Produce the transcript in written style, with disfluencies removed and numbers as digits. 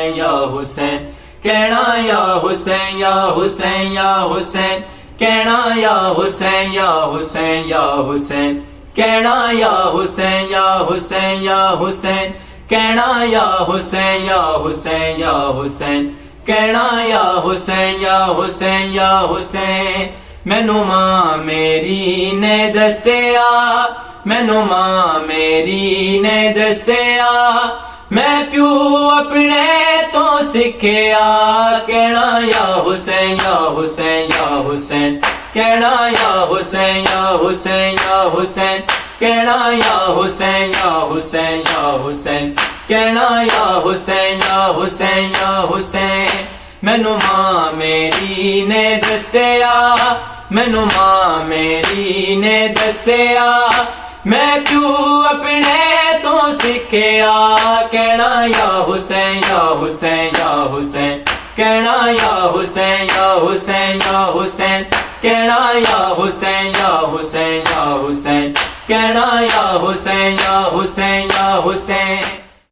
حسین یا حسین کہنا یا حسین یا حسین یا حسین کہنا یا حسین یا حسین یا حسین کہنا یا حسین یا حسین یا حسین کہنا یا حسین یا حسین یا حسین کہنا یا حسین یا حسین یا حسین مینوں ماں میری نے دسیا مینوں ماں میری نے دسیا میں پیو اپنے تو سکھیا کہنا یا حسین یا حسین یا حسین کہنا یا حسین یا حسین یا حسین کہنا یا حسین یا حسین یا حسین کہنا یا حسین یا حسین یا حسین مینوں ماں میری نے دسیا مینوں ماں میری نے دسیا میں پیو اپنے تو سکھیا کہنا یا حسین یا حسین یا حسین کہنا یا حسین یا حسین یا حسین کہنا یا حسین یا حسین یا حسین کہنا یا حسین یا حسین یا حسین